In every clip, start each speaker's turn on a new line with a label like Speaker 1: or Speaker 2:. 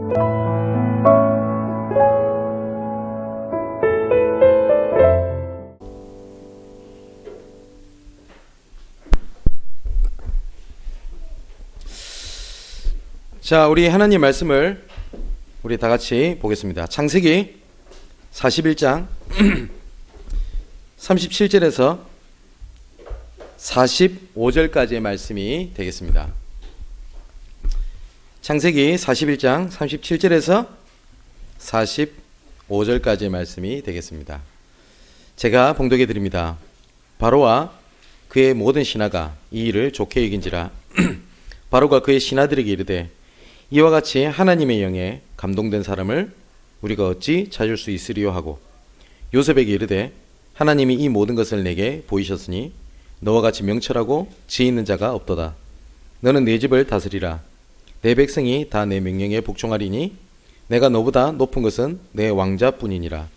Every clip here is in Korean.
Speaker 1: 자, 우리 하나님 말씀을 우리 다 같이 보겠습니다. 창세기 41장 37절에서 45절까지의 말씀이 되겠습니다. 창세기 41장 37절에서 45절까지의 말씀이 되겠습니다. 제가 봉독해 드립니다. 바로와 그의 모든 신하가 이 일을 좋게 여긴지라. 바로가 그의 신하들에게 이르되 이와 같이 하나님의 영에 감동된 사람을 우리가 어찌 찾을 수 있으리요 하고 요셉에게 이르되 하나님이 이 모든 것을 내게 보이셨으니 너와 같이 명철하고 지혜 있는 자가 없도다. 너는 내 집을 다스리라. 내 백성이 다 내 명령에 복종하리니 내가 너보다 높은 것은 내 왕자뿐이니라.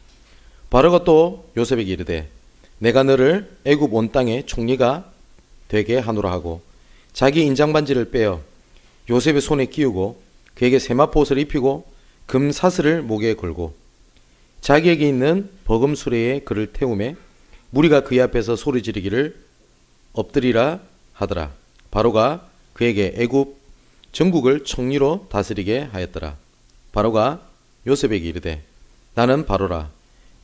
Speaker 1: 바로가 또 요셉에게 이르되 내가 너를 애굽 온 땅의 총리가 되게 하노라 하고 자기 인장반지를 빼어 요셉의 손에 끼우고 그에게 세마포 옷을 입히고 금 사슬을 목에 걸고 자기에게 있는 버금 수레에 그를 태우매 무리가 그의 앞에서 소리 지르기를 엎드리라 하더라. 바로가 그에게 애굽 전국을 총리로 다스리게 하였더라. 바로가 요셉에게 이르되 나는 바로라.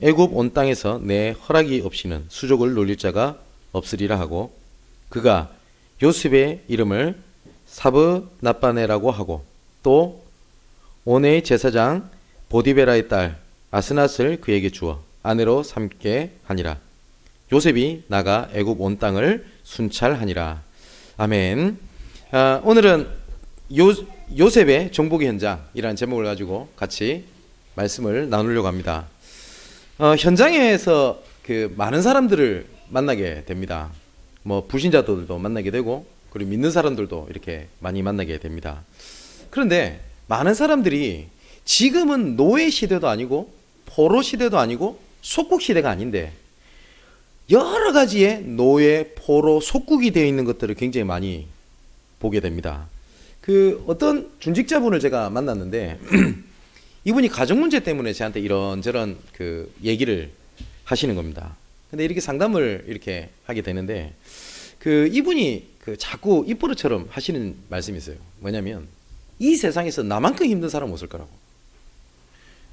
Speaker 1: 애굽 온 땅에서 내 허락이 없이는 수족을 놀릴 자가 없으리라 하고 그가 요셉의 이름을 사브나빠네라고 하고 또 온의 제사장 보디베라의 딸 아스낫을 그에게 주어 아내로 삼게 하니라. 요셉이 나가 애굽 온 땅을 순찰하니라. 아멘. 오늘은 요셉의 정복의 현장이라는 제목을 가지고 같이 말씀을 나누려고 합니다. 현장에서 그 많은 사람들을 만나게 됩니다. 뭐 불신자들도 만나게 되고 그리고 믿는 사람들도 이렇게 많이 만나게 됩니다. 그런데 많은 사람들이 지금은 노예 시대도 아니고 포로 시대도 아니고 속국 시대가 아닌데 여러 가지의 노예, 포로, 속국이 되어 있는 것들을 굉장히 많이 보게 됩니다. 그 어떤 중직자분을 제가 만났는데 이분이 가정 문제 때문에 저한테 이런저런 그 얘기를 하시는 겁니다. 근데 이렇게 상담을 이렇게 하게 되는데 그 이분이 그 자꾸 입버릇처럼 하시는 말씀이 있어요. 뭐냐면 이 세상에서 나만큼 힘든 사람은 없을 거라고.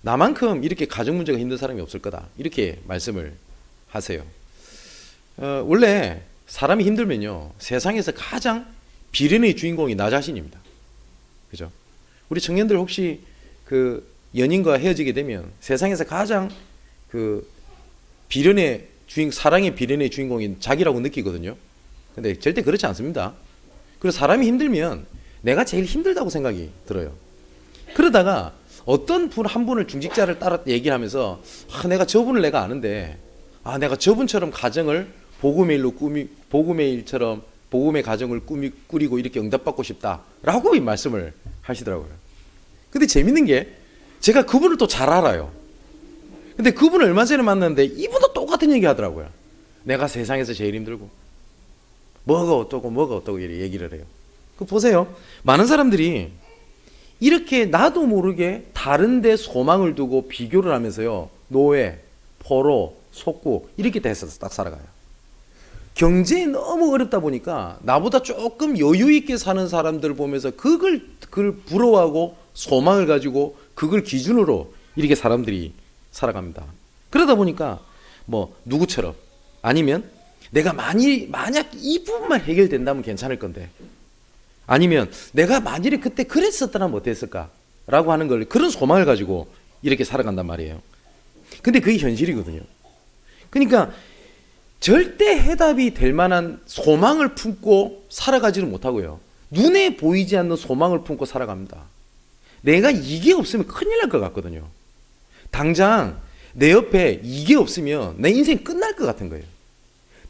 Speaker 1: 나만큼 이렇게 가정 문제가 힘든 사람이 없을 거다. 이렇게 말씀을 하세요. 원래 사람이 힘들면요 세상에서 가장 비련의 주인공이 나 자신입니다. 그죠? 우리 청년들 혹시 그 연인과 헤어지게 되면 세상에서 가장 그 비련의 사랑의 비련의 주인공인 자기라고 느끼거든요. 근데 절대 그렇지 않습니다. 그리고 사람이 힘들면 내가 제일 힘들다고 생각이 들어요. 그러다가 어떤 분 한 분을 중직자를 따라 얘기하면서 내가 저분을 내가 아는데 내가 저분처럼 가정을 복음의 가정을 꾸리고 이렇게 응답받고 싶다라고 이 말씀을 하시더라고요. 근데 재밌는 게 제가 그분을 또 잘 알아요. 근데 그분을 얼마 전에 만났는데 이분도 똑같은 얘기 하더라고요. 내가 세상에서 제일 힘들고 뭐가 어떠고 이렇게 얘기를 해요. 그 보세요. 많은 사람들이 이렇게 나도 모르게 다른데 소망을 두고 비교를 하면서요. 노예, 포로, 속국 이렇게 돼서 딱 살아가요. 경제에 너무 어렵다 보니까 나보다 조금 여유 있게 사는 사람들 보면서 그걸 부러워하고 소망을 가지고 그걸 기준으로 이렇게 사람들이 살아갑니다. 그러다 보니까 뭐 누구처럼 아니면 내가 만약 이 부분만 해결된다면 괜찮을 건데 아니면 내가 만일에 그때 그랬었더라면 어땠을까 라고 하는 걸 그런 소망을 가지고 이렇게 살아간단 말이에요. 근데 그게 현실이거든요. 그러니까 절대 해답이 될 만한 소망을 품고 살아가지는 못하고요. 눈에 보이지 않는 소망을 품고 살아갑니다. 내가 이게 없으면 큰일 날 것 같거든요. 당장 내 옆에 이게 없으면 내 인생 끝날 것 같은 거예요.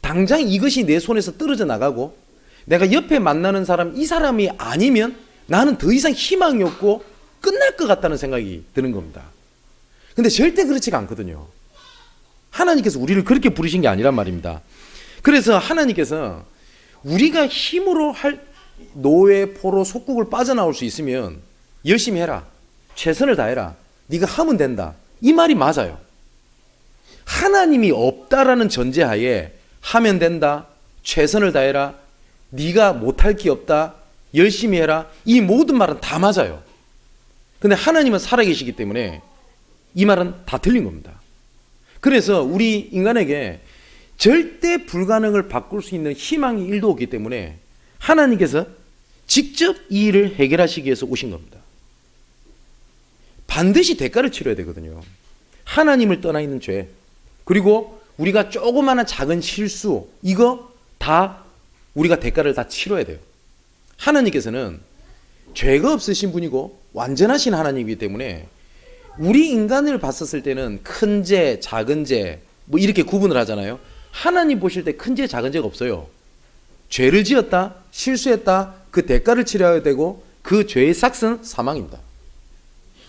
Speaker 1: 당장 이것이 내 손에서 떨어져 나가고 내가 옆에 만나는 사람, 이 사람이 아니면 나는 더 이상 희망이 없고 끝날 것 같다는 생각이 드는 겁니다. 근데 절대 그렇지가 않거든요. 하나님께서 우리를 그렇게 부르신 게 아니란 말입니다. 그래서 하나님께서 우리가 힘으로 할 노예, 포로, 속국을 빠져나올 수 있으면 열심히 해라. 최선을 다해라. 네가 하면 된다. 이 말이 맞아요. 하나님이 없다라는 전제하에 하면 된다. 최선을 다해라. 네가 못할 게 없다. 열심히 해라. 이 모든 말은 다 맞아요. 근데 하나님은 살아계시기 때문에 이 말은 다 틀린 겁니다. 그래서 우리 인간에게 절대 불가능을 바꿀 수 있는 희망이 1도 없기 때문에 하나님께서 직접 이 일을 해결하시기 위해서 오신 겁니다. 반드시 대가를 치러야 되거든요. 하나님을 떠나 있는 죄, 그리고 우리가 조그마한 작은 실수, 이거 다 우리가 대가를 다 치러야 돼요. 하나님께서는 죄가 없으신 분이고 완전하신 하나님이기 때문에 우리 인간을 봤었을 때는 큰 죄, 작은 죄 뭐 이렇게 구분을 하잖아요. 하나님 보실 때 큰 죄, 작은 죄가 없어요. 죄를 지었다, 실수했다, 그 대가를 치러야 되고 그 죄의 삭은 사망입니다.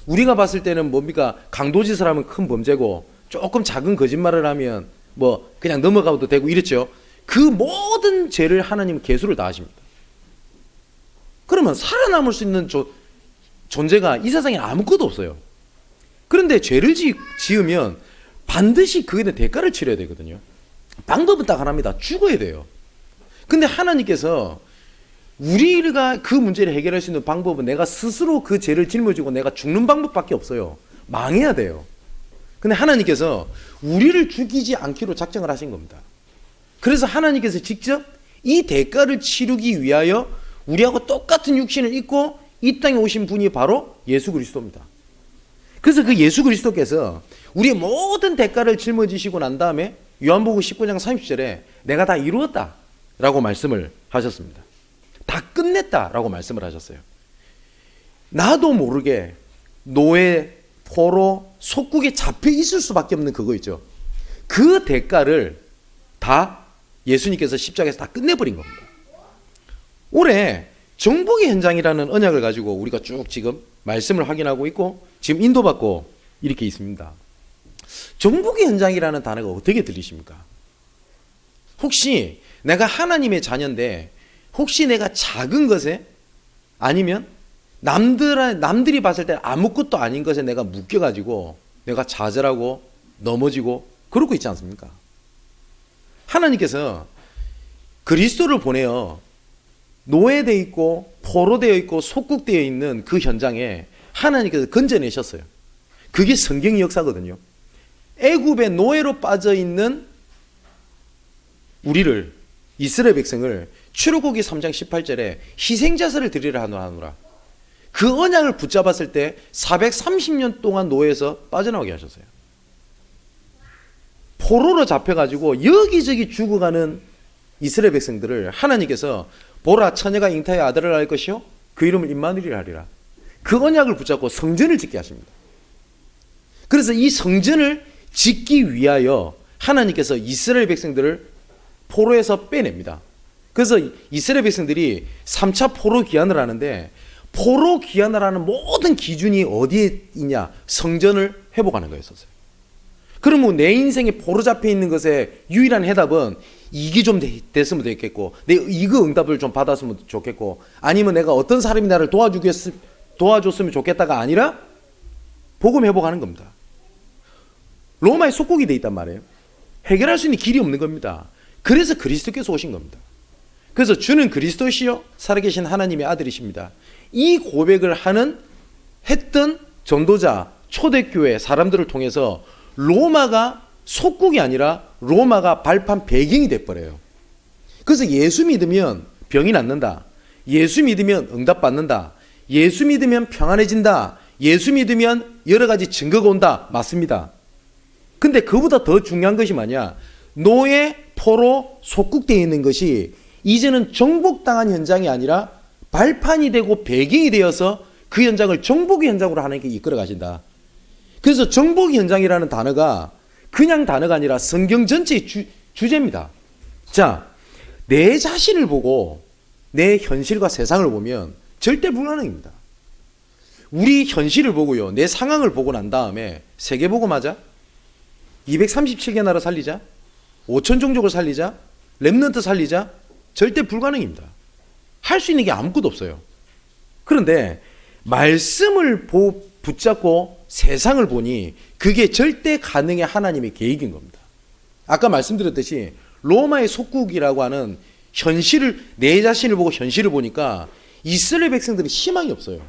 Speaker 1: 우리가 봤을 때는 뭡니까? 강도짓을 하면 큰 범죄고 조금 작은 거짓말을 하면 뭐 그냥 넘어가도 되고 이랬죠. 그 모든 죄를 하나님은 계수를 다 하십니다. 그러면 살아남을 수 있는 존재가 이 세상에 아무것도 없어요. 그런데 죄를 지으면 반드시 그에 대한 대가를 치러야 되거든요. 방법은 딱 하나입니다. 죽어야 돼요. 근데 하나님께서 우리가 그 문제를 해결할 수 있는 방법은 내가 스스로 그 죄를 짊어지고 내가 죽는 방법밖에 없어요. 망해야 돼요. 근데 하나님께서 우리를 죽이지 않기로 작정을 하신 겁니다. 그래서 하나님께서 직접 이 대가를 치르기 위하여 우리하고 똑같은 육신을 입고 이 땅에 오신 분이 바로 예수 그리스도입니다. 그래서 그 예수 그리스도께서 우리의 모든 대가를 짊어지시고 난 다음에 요한복음 19장 30절에 내가 다 이루었다 라고 말씀을 하셨습니다. 다 끝냈다 라고 말씀을 하셨어요. 나도 모르게 노예, 포로, 속국에 잡혀 있을 수밖에 없는 그거 있죠. 그 대가를 다 예수님께서 십자가에서 다 끝내버린 겁니다. 올해 정복의 현장이라는 언약을 가지고 우리가 쭉 지금 말씀을 확인하고 있고 지금 인도받고 이렇게 있습니다. 정복의 현장이라는 단어가 어떻게 들리십니까? 혹시 내가 하나님의 자녀인데 혹시 내가 작은 것에 아니면 남들이 봤을 때 아무것도 아닌 것에 내가 묶여가지고 내가 좌절하고 넘어지고 그러고 있지 않습니까? 하나님께서 그리스도를 보내어 노예되어 있고 포로되어 있고 속국되어 있는 그 현장에 하나님께서 건져내셨어요. 그게 성경의 역사거든요. 애굽의 노예로 빠져있는 우리를, 이스라엘 백성을 출애굽기 3장 18절에 희생자세를 드리라 하노라. 그 언약을 붙잡았을 때 430년 동안 노예에서 빠져나오게 하셨어요. 포로로 잡혀가지고 여기저기 죽어가는 이스라엘 백성들을 하나님께서 보라 처녀가 잉타의 아들을 낳을 것이요 그 이름을 임마누엘이라 하리라. 그 언약을 붙잡고 성전을 짓게 하십니다. 그래서 이 성전을 짓기 위하여 하나님께서 이스라엘 백성들을 포로에서 빼냅니다. 그래서 이스라엘 백성들이 3차 포로 귀환을 하는데 포로 귀환을 하는 모든 기준이 어디에 있냐? 성전을 회복하는 거였었어요. 그러면 내 인생에 포로 잡혀 있는 것에 유일한 해답은 이게 좀 됐으면 좋겠고 내가 이거 응답을 좀 받았으면 좋겠고 아니면 내가 어떤 사람이 나를 도와줬으면 좋겠다가 아니라 복음 회복하는 겁니다. 로마의 속국이 돼 있단 말이에요. 해결할 수 있는 길이 없는 겁니다. 그래서 그리스도께서 오신 겁니다. 그래서 주는 그리스도시요 살아계신 하나님의 아들이십니다. 이 고백을 했던 전도자 초대교회 사람들을 통해서 로마가 속국이 아니라 로마가 발판 배경이 돼버려요. 그래서 예수 믿으면 병이 낫는다. 예수 믿으면 응답받는다. 예수 믿으면 평안해진다. 예수 믿으면 여러 가지 증거가 온다. 맞습니다. 근데 그보다 더 중요한 것이 뭐냐? 노예, 포로, 속국되어 있는 것이 이제는 정복당한 현장이 아니라 발판이 되고 배경이 되어서 그 현장을 정복의 현장으로 하나님께 이끌어 가신다. 그래서 정복의 현장이라는 단어가 그냥 단어가 아니라 성경 전체의 주제입니다. 자, 내 자신을 보고 내 현실과 세상을 보면 절대 불가능입니다. 우리 현실을 보고요, 내 상황을 보고 난 다음에 세계복음 하자, 237개 나라 살리자, 5천 종족을 살리자, 렘넌트 살리자, 절대 불가능입니다. 할 수 있는 게 아무것도 없어요. 그런데 말씀을 붙잡고 세상을 보니 그게 절대 가능의 하나님의 계획인 겁니다. 아까 말씀드렸듯이 로마의 속국이라고 하는 현실을, 내 자신을 보고 현실을 보니까 이스라엘 백성들이 희망이 없어요.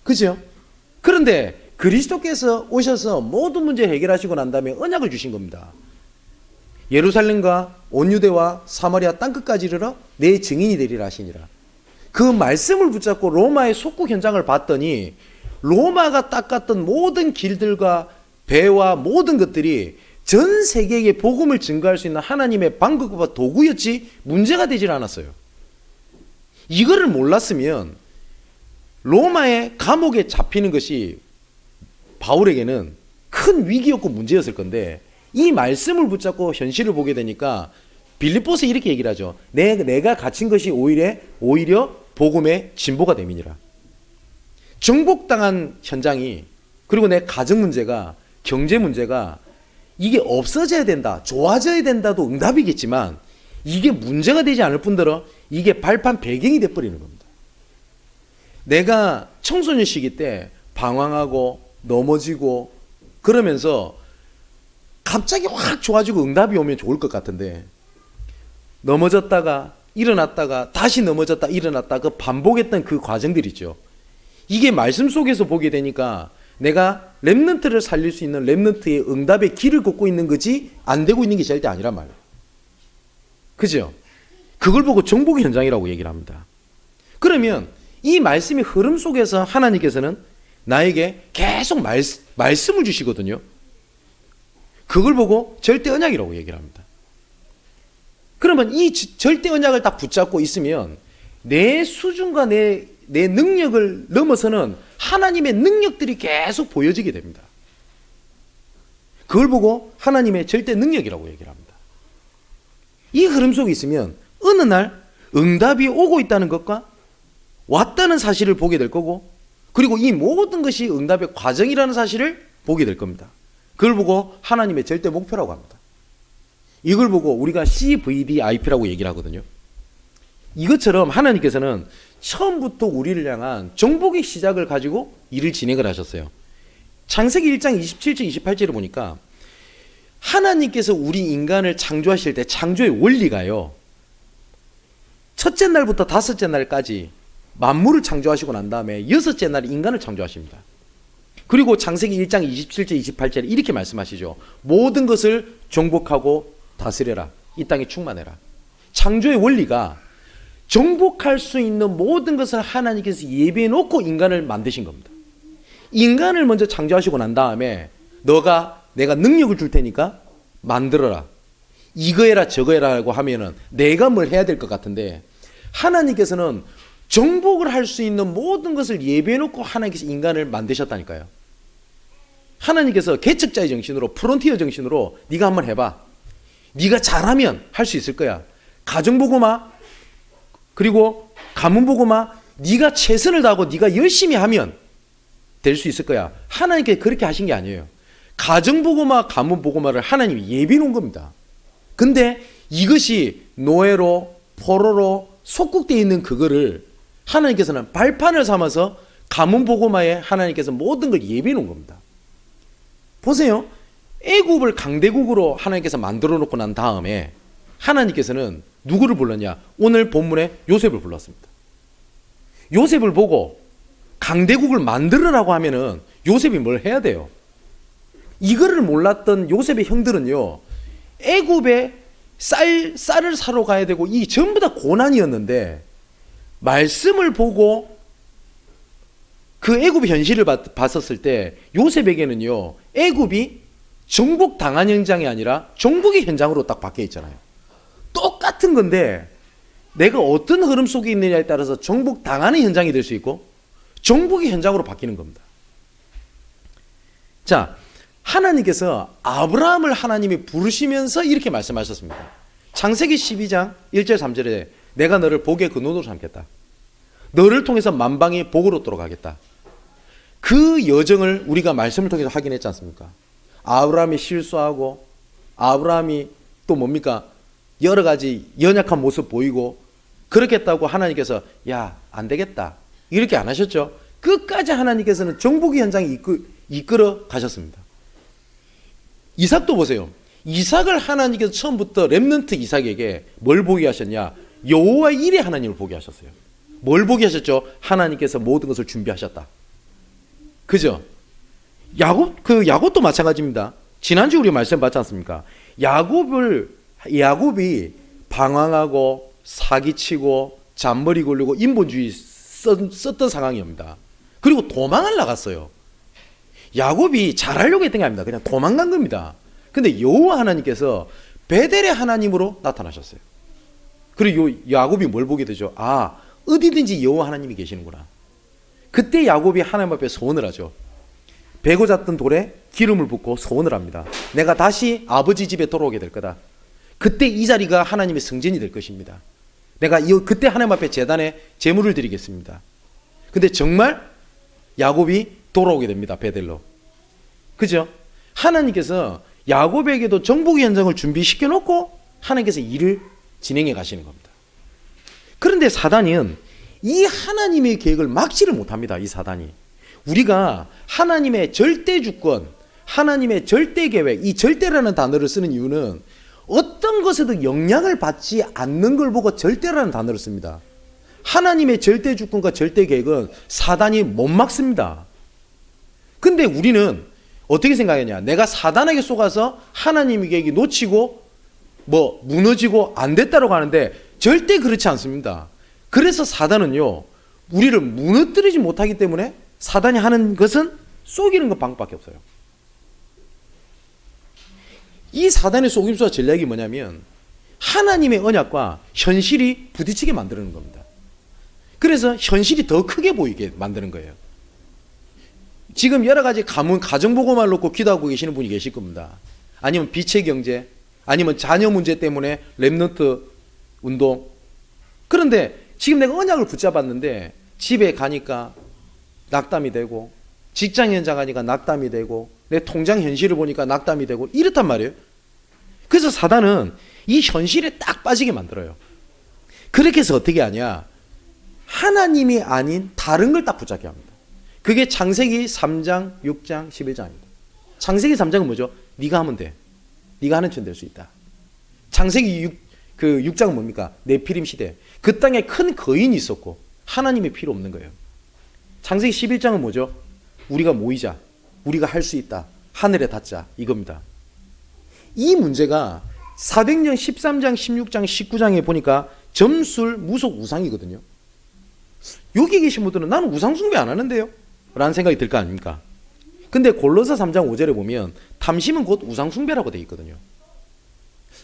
Speaker 1: 그죠? 그런데 그리스도께서 오셔서 모든 문제 해결하시고 난 다음에 언약을 주신 겁니다. 예루살렘과 온 유대와 사마리아 땅끝까지 이르러 내 증인이 되리라 하시니라. 그 말씀을 붙잡고 로마의 속국 현장을 봤더니 로마가 닦았던 모든 길들과 배와 모든 것들이 전 세계에 복음을 증거할 수 있는 하나님의 방법과 도구였지 문제가 되질 않았어요. 이거를 몰랐으면 로마의 감옥에 잡히는 것이 바울에게는 큰 위기였고 문제였을 건데, 이 말씀을 붙잡고 현실을 보게 되니까 빌립보서 이렇게 얘기를 하죠. 내가 갇힌 것이 오히려 복음의 진보가 됨이니라. 정복당한 현장이, 그리고 내 가정 문제가, 경제 문제가 이게 없어져야 된다, 좋아져야 된다도 응답이겠지만 이게 문제가 되지 않을 뿐더러 이게 발판 배경이 돼버리는 겁니다. 내가 청소년 시기 때 방황하고 넘어지고 그러면서 갑자기 확 좋아지고 응답이 오면 좋을 것 같은데, 넘어졌다가 일어났다가 다시 넘어졌다 일어났다 그 반복했던 그 과정들 있죠. 이게 말씀 속에서 보게 되니까 내가 렘넌트를 살릴 수 있는 렘넌트의 응답의 길을 걷고 있는 거지 안 되고 있는 게 절대 아니란 말이에요. 그죠? 그걸 보고 정복의 현장이라고 얘기를 합니다. 그러면 이 말씀의 흐름 속에서 하나님께서는 나에게 계속 말씀을 주시거든요. 그걸 보고 절대 언약이라고 얘기를 합니다. 그러면 이 절대 언약을 딱 붙잡고 있으면 내 수준과 내 능력을 넘어서는 하나님의 능력들이 계속 보여지게 됩니다. 그걸 보고 하나님의 절대 능력이라고 얘기를 합니다. 이 흐름 속에 있으면 어느 날 응답이 오고 있다는 것과 왔다는 사실을 보게 될 거고, 그리고 이 모든 것이 응답의 과정이라는 사실을 보게 될 겁니다. 그걸 보고 하나님의 절대 목표라고 합니다. 이걸 보고 우리가 CVDIP라고 얘기를 하거든요. 이것처럼 하나님께서는 처음부터 우리를 향한 정복의 시작을 가지고 일을 진행을 하셨어요. 창세기 1장 27절 28절을 보니까 하나님께서 우리 인간을 창조하실 때 창조의 원리가요, 첫째 날부터 다섯째 날까지 만물을 창조하시고 난 다음에 여섯째 날 인간을 창조하십니다. 그리고 창세기 1장 27절 28절에 이렇게 말씀하시죠. 모든 것을 정복하고 다스려라. 이 땅에 충만해라. 창조의 원리가 정복할 수 있는 모든 것을 하나님께서 예비해 놓고 인간을 만드신 겁니다. 인간을 먼저 창조하시고 난 다음에 내가 능력을 줄 테니까 만들어라. 이거 해라 저거 해라 하고 하면은 내가 뭘 해야 될 것 같은데, 하나님께서는 정복을 할 수 있는 모든 것을 예비해 놓고 하나님께서 인간을 만드셨다니까요. 하나님께서 개척자의 정신으로, 프론티어 정신으로 네가 한번 해봐. 네가 잘하면 할 수 있을 거야. 가정보고마, 그리고 가문보고마, 네가 최선을 다하고 네가 열심히 하면 될 수 있을 거야. 하나님께 그렇게 하신 게 아니에요. 가정보고마, 가문보고마를 하나님이 예비해 놓은 겁니다. 근데 이것이 노예로, 포로로 속국되어 있는 그거를 하나님께서는 발판을 삼아서 가문보고마에 하나님께서 모든 걸 예비해 놓은 겁니다. 보세요. 애굽을 강대국으로 하나님께서 만들어 놓고 난 다음에 하나님께서는 누구를 불렀냐? 오늘 본문에 요셉을 불렀습니다. 요셉을 보고 강대국을 만들으라고 하면은 요셉이 뭘 해야 돼요? 이거를 몰랐던 요셉의 형들은요, 애굽에 쌀을 사러 가야 되고 이 전부 다 고난이었는데, 말씀을 보고 그 애굽의 현실을 봤었을 때 요셉에게는요, 애굽이 정복당한 현장이 아니라 정복의 현장으로 딱 바뀌어 있잖아요. 똑같은 건데 내가 어떤 흐름 속에 있느냐에 따라서 정복당하는 현장이 될 수 있고 정복의 현장으로 바뀌는 겁니다. 자, 하나님께서 아브라함을 하나님이 부르시면서 이렇게 말씀하셨습니다. 창세기 12장 1절 3절에 내가 너를 복의 근원으로 삼겠다. 너를 통해서 만방이 복으로 들어가겠다. 그 여정을 우리가 말씀을 통해서 확인했지 않습니까? 아브라함이 실수하고 아브라함이 또 뭡니까? 여러 가지 연약한 모습 보이고 그렇겠다고 하나님께서 야, 안 되겠다 이렇게 안 하셨죠? 끝까지 하나님께서는 정복의 현장에 이끌어 가셨습니다. 이삭도 보세요. 이삭을 하나님께서 처음부터 렘넌트 이삭에게 뭘 보게 하셨냐? 여호와의 일의 하나님을 보게 하셨어요. 뭘 보게 하셨죠? 하나님께서 모든 것을 준비하셨다. 그죠? 야곱도 마찬가지입니다. 지난주 우리 말씀 받지 않습니까? 야곱이 방황하고 사기치고 잔머리 굴리고 인본주의 썼던 상황입니다. 그리고 도망을 나갔어요. 야곱이 잘하려고 했던 게 아닙니다. 그냥 도망간 겁니다. 근데 여호와 하나님께서 베델의 하나님으로 나타나셨어요. 그리고 야곱이 뭘 보게 되죠? 아, 어디든지 여호와 하나님이 계시는구나. 그때 야곱이 하나님 앞에 소원을 하죠. 베고 잤던 돌에 기름을 붓고 소원을 합니다. 내가 다시 아버지 집에 돌아오게 될 거다. 그때 이 자리가 하나님의 성전이 될 것입니다. 내가 그때 하나님 앞에 제단에 제물을 드리겠습니다. 근데 정말 야곱이 돌아오게 됩니다. 베델로. 그죠? 하나님께서 야곱에게도 정복의 현장을 준비시켜 놓고 하나님께서 일을 진행해 가시는 겁니다. 그런데 사단은 이 하나님의 계획을 막지를 못합니다. 이 사단이. 우리가 하나님의 절대 주권, 하나님의 절대 계획, 이 절대라는 단어를 쓰는 이유는 어떤 것에도 영향을 받지 않는 걸 보고 절대라는 단어를 씁니다. 하나님의 절대 주권과 절대 계획은 사단이 못 막습니다. 근데 우리는 어떻게 생각하냐? 내가 사단에게 속아서 하나님의 계획이 놓치고 무너지고 안 됐다고 하는데 절대 그렇지 않습니다. 그래서 사단은요, 우리를 무너뜨리지 못하기 때문에 사단이 하는 것은 속이는 것 방법밖에 없어요. 이 사단의 속임수와 전략이 뭐냐면 하나님의 언약과 현실이 부딪히게 만드는 겁니다. 그래서 현실이 더 크게 보이게 만드는 거예요. 지금 여러 가지 가정보고만 놓고 기도하고 계시는 분이 계실 겁니다. 아니면 빛의 경제, 아니면 자녀 문제 때문에 렘넌트 운동. 그런데 지금 내가 언약을 붙잡았는데 집에 가니까 낙담이 되고, 직장 현장 가니까 낙담이 되고, 내 통장 현실을 보니까 낙담이 되고, 이렇단 말이에요. 그래서 사단은 이 현실에 딱 빠지게 만들어요. 그렇게 해서 어떻게 하냐? 하나님이 아닌 다른 걸 딱 붙잡게 합니다. 그게 창세기 3장, 6장, 11장입니다. 창세기 3장은 뭐죠? 네가 하면 돼. 네가 하는 천 될 수 있다. 창세기 6장은 뭡니까? 네피림 시대. 그 땅에 큰 거인이 있었고 하나님이 필요 없는 거예요. 창세기 11장은 뭐죠? 우리가 모이자. 우리가 할 수 있다. 하늘에 닿자. 이겁니다. 이 문제가 사도행전 13장, 16장, 19장에 보니까 점술, 무속, 우상이거든요. 여기 계신 분들은 나는 우상 숭배 안 하는데요? 라는 생각이 들 거 아닙니까? 근데 골로새 3장 5절에 보면 탐심은 곧 우상 숭배라고 되어 있거든요.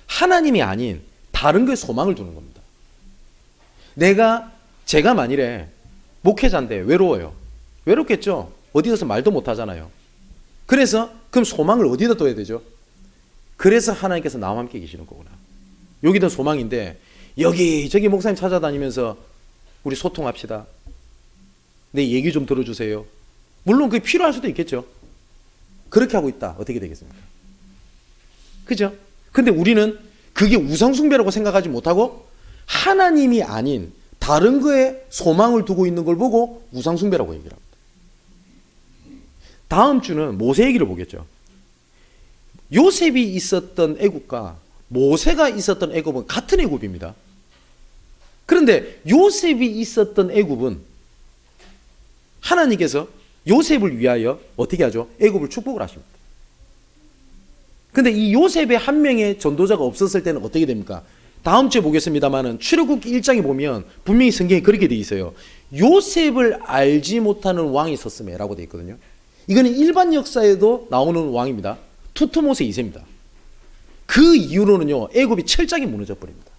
Speaker 1: 하나님이 아닌 다른 거에 소망을 두는 겁니다. 제가 만일에 목회자인데 외로워요. 외롭겠죠? 어디 가서 말도 못 하잖아요. 그래서 그럼 소망을 어디다 둬야 되죠? 그래서 하나님께서 나와 함께 계시는 거구나. 여기도 소망인데 여기저기 목사님 찾아다니면서 우리 소통합시다. 내 얘기 좀 들어주세요. 물론 그게 필요할 수도 있겠죠. 그렇게 하고 있다. 어떻게 되겠습니까? 그죠? 근데 우리는 그게 우상숭배라고 생각하지 못하고 하나님이 아닌 다른 거에 소망을 두고 있는 걸 보고 우상숭배라고 얘기를 합니다. 다음 주는 모세 얘기를 보겠죠. 요셉이 있었던 애굽과 모세가 있었던 애굽은 같은 애굽입니다. 그런데 요셉이 있었던 애굽은 하나님께서 요셉을 위하여 어떻게 하죠? 애굽을 축복을 하십니다. 근데 이 요셉의 한 명의 전도자가 없었을 때는 어떻게 됩니까? 다음 주에 보겠습니다만은 출애굽기 1장에 보면 분명히 성경에 그렇게 되어 있어요. 요셉을 알지 못하는 왕이 섰음에라고 되어 있거든요. 이거는 일반 역사에도 나오는 왕입니다. 투트모세 2세입니다. 그 이후로는요, 애굽이 철저하게 무너져 버립니다.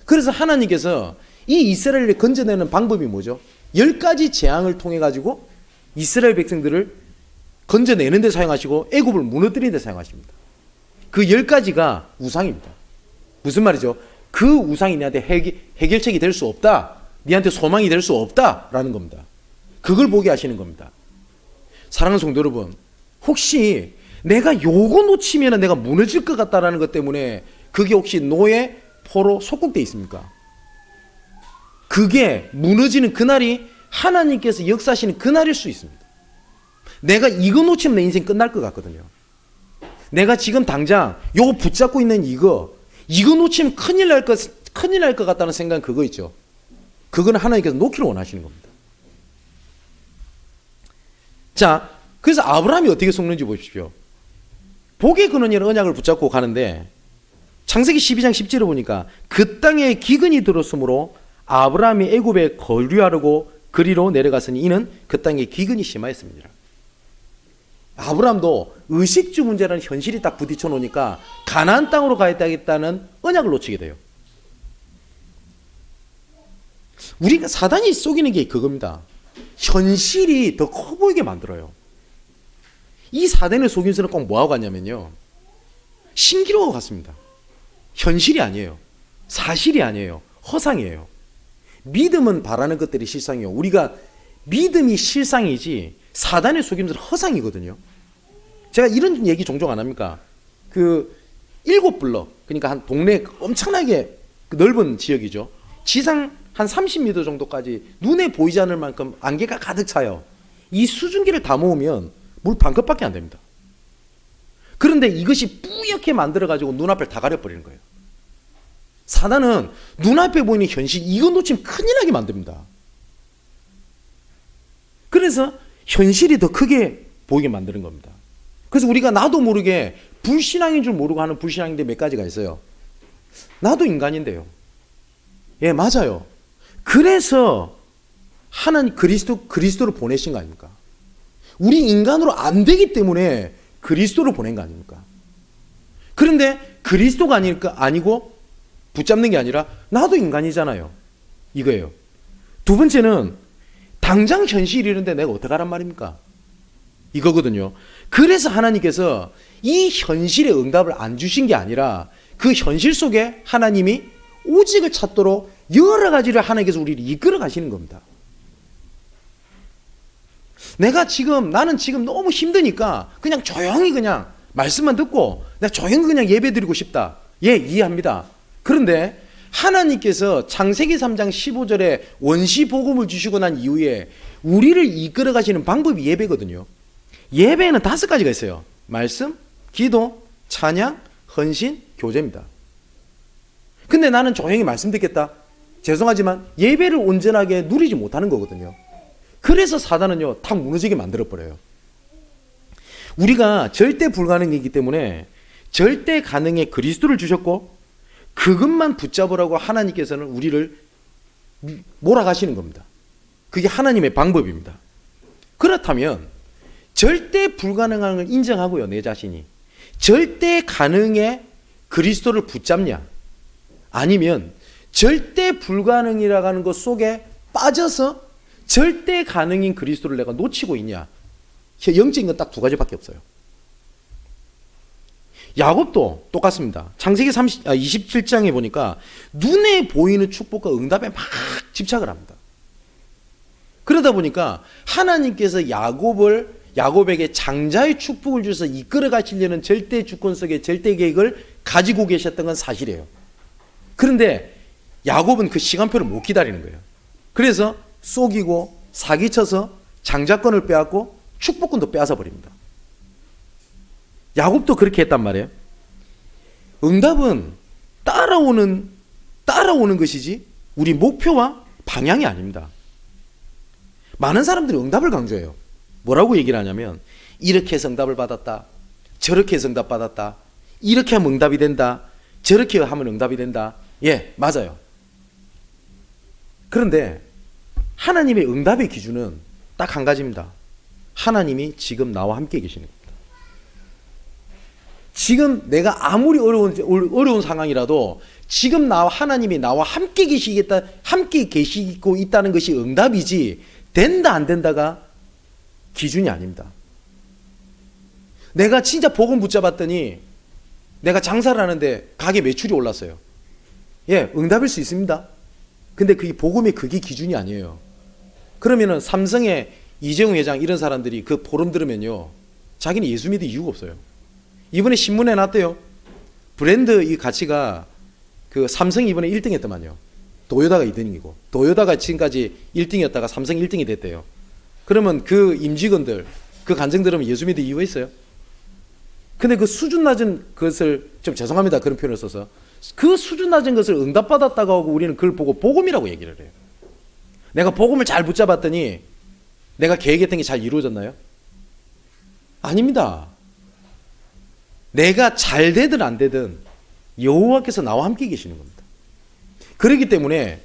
Speaker 1: 그래서 하나님께서 이 이스라엘을 건져내는 방법이 뭐죠? 10가지 재앙을 통해 가지고 이스라엘 백성들을 건져내는 데 사용하시고 애굽을 무너뜨리는 데 사용하십니다. 그 10가지가 우상입니다. 무슨 말이죠? 그 우상이 니한테 해결책이 될 수 없다. 니한테 소망이 될 수 없다라는 겁니다. 그걸 보게 하시는 겁니다. 사랑하는 성도 여러분, 혹시 내가 요거 놓치면 내가 무너질 것 같다라는 것 때문에 그게 혹시 노예, 포로, 속국돼 있습니까? 그게 무너지는 그날이 하나님께서 역사하시는 그날일 수 있습니다. 내가 이거 놓치면 내 인생 끝날 것 같거든요. 내가 지금 당장 요거 붙잡고 있는 이거 놓치면 큰일 날 것 같다는 생각은 그거 있죠. 그거는 하나님께서 놓기를 원하시는 겁니다. 자, 그래서 아브라함이 어떻게 속는지 보십시오. 복의 근원이라는 언약을 붙잡고 가는데 창세기 12장 10절에 보니까 그 땅에 기근이 들었으므로 아브라함이 애굽에 거류하려고 그리로 내려갔으니 이는 그 땅에 기근이 심하였습니다. 아브라함도 의식주 문제라는 현실이 딱 부딪혀 놓으니까 가나안 땅으로 가야겠다는 언약을 놓치게 돼요. 우리가 사단이 속이는 게 그겁니다. 현실이 더 커 보이게 만들어요. 이 사단의 속임수는 꼭 뭐하고 같냐면요, 신기록하고 같습니다. 현실이 아니에요. 사실이 아니에요. 허상이에요. 믿음은 바라는 것들이 실상이에요. 우리가 믿음이 실상이지 사단의 속임수는 허상이거든요. 제가 이런 얘기 종종 안 합니까? 그 7블럭, 그러니까 한 동네 엄청나게 넓은 지역이죠. 지상 한 30m 정도까지 눈에 보이지 않을 만큼 안개가 가득 차요. 이 수증기를 다 모으면 물 반 컵밖에 안 됩니다. 그런데 이것이 뿌옇게 만들어가지고 눈앞을 다 가려버리는 거예요. 사단은 눈앞에 보이는 현실, 이거 놓치면 큰일 나게 만듭니다. 그래서 현실이 더 크게 보이게 만드는 겁니다. 그래서 우리가 나도 모르게 불신앙인 줄 모르고 하는 불신앙인데 몇 가지가 있어요. 나도 인간인데요. 예, 맞아요. 그래서 하나님 그리스도를 보내신 거 아닙니까? 우리 인간으로 안 되기 때문에 그리스도를 보낸 거 아닙니까? 그런데 그리스도가 아니고 붙잡는 게 아니라 나도 인간이잖아요. 이거예요. 두 번째는 당장 현실이 이런데 내가 어떡하란 말입니까? 이거거든요. 그래서 하나님께서 이 현실의 응답을 안 주신 게 아니라 그 현실 속에 하나님이 오직을 찾도록 여러 가지를 하나님께서 우리를 이끌어 가시는 겁니다. 나는 지금 너무 힘드니까 그냥 조용히 그냥 말씀만 듣고 내가 조용히 그냥 예배 드리고 싶다. 예, 이해합니다. 그런데 하나님께서 창세기 3장 15절에 원시 복음을 주시고 난 이후에 우리를 이끌어 가시는 방법이 예배거든요. 예배에는 5가지가 있어요. 말씀, 기도, 찬양, 헌신, 교제입니다. 근데 나는 조용히 말씀 듣겠다. 죄송하지만 예배를 온전하게 누리지 못하는 거거든요. 그래서 사단은요, 탁 무너지게 만들어버려요. 우리가 절대 불가능이기 때문에 절대 가능의 그리스도를 주셨고 그것만 붙잡으라고 하나님께서는 우리를 몰아가시는 겁니다. 그게 하나님의 방법입니다. 그렇다면 절대 불가능한 걸 인정하고요, 내 자신이 절대 가능의 그리스도를 붙잡냐, 아니면 절대 불가능이라고 하는 것 속에 빠져서 절대 가능인 그리스도를 내가 놓치고 있냐. 영적인 건 딱 2가지밖에 없어요. 야곱도 똑같습니다. 창세기 27장에 보니까 눈에 보이는 축복과 응답에 막 집착을 합니다. 그러다 보니까 하나님께서 야곱에게 장자의 축복을 주셔서 이끌어 가시려는 절대 주권 속의 절대 계획을 가지고 계셨던 건 사실이에요. 그런데 야곱은 그 시간표를 못 기다리는 거예요. 그래서 속이고 사기쳐서 장자권을 빼앗고 축복권도 빼앗아 버립니다. 야곱도 그렇게 했단 말이에요. 응답은 따라오는 것이지 우리 목표와 방향이 아닙니다. 많은 사람들이 응답을 강조해요. 뭐라고 얘기를 하냐면 이렇게 해서 응답을 받았다, 저렇게 해서 응답 받았다, 이렇게 하면 응답이 된다, 저렇게 하면 응답이 된다. 예, 맞아요. 그런데 하나님의 응답의 기준은 딱 한 가지입니다. 하나님이 지금 나와 함께 계시는 겁니다. 지금 내가 아무리 어려운 상황이라도 지금 하나님이 나와 함께 계시고 있다는 것이 응답이지, 된다 안 된다가 기준이 아닙니다. 내가 진짜 복음 붙잡았더니 내가 장사를 하는데 가게 매출이 올랐어요. 예, 응답일 수 있습니다. 근데 그게 복음의 그게 기준이 아니에요. 그러면은 삼성의 이재용 회장 이런 사람들이 그 포럼 들으면요, 자기는 예수 믿을 이유가 없어요. 이번에 신문에 났대요. 브랜드 이 가치가 그 삼성이 이번에 1등 했더만요. 도요다가 2등이고 도요다가 지금까지 1등이었다가 삼성 1등이 됐대요. 그러면 그 임직원들, 그 간증들은 예수 믿을 이유가 있어요? 근데 그 수준 낮은 것을, 좀 죄송합니다 그런 표현을 써서, 그 수준 낮은 것을 응답받았다고 하고 우리는 그걸 보고 복음이라고 얘기를 해요. 내가 복음을 잘 붙잡았더니 내가 계획했던 게 잘 이루어졌나요? 아닙니다. 내가 잘 되든 안 되든 여호와께서 나와 함께 계시는 겁니다. 그렇기 때문에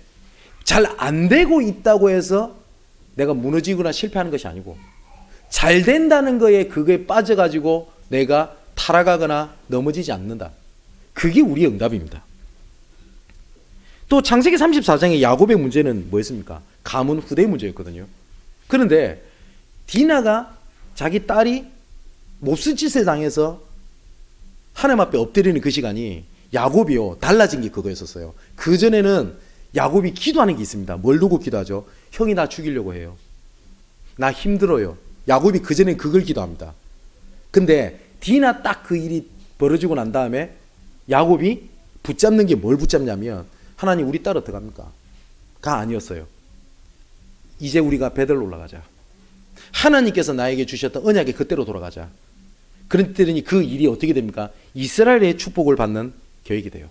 Speaker 1: 잘 안 되고 있다고 해서 내가 무너지거나 실패하는 것이 아니고, 잘 된다는 거에 그거에 빠져가지고 내가 타락하거나 넘어지지 않는다. 그게 우리의 응답입니다. 또 창세기 34장의 야곱의 문제는 뭐였습니까? 가문 후대 문제였거든요. 그런데 디나가 자기 딸이 몹쓸 짓을 당해서 하나님 앞에 엎드리는 그 시간이 야곱이요 달라진 게 그거였었어요. 그전에는 야곱이 기도하는 게 있습니다. 뭘 두고 기도하죠? 형이 나 죽이려고 해요. 나 힘들어요. 야곱이 그전에 그걸 기도합니다. 근데 디나 딱 그 일이 벌어지고 난 다음에 야곱이 붙잡는 게 뭘 붙잡냐면, 하나님 우리 딸 어떡합니까? 가 아니었어요. 이제 우리가 베들로 올라가자. 하나님께서 나에게 주셨던 언약의 그때로 돌아가자. 그랬더니 그 일이 어떻게 됩니까? 이스라엘의 축복을 받는 계획이 돼요.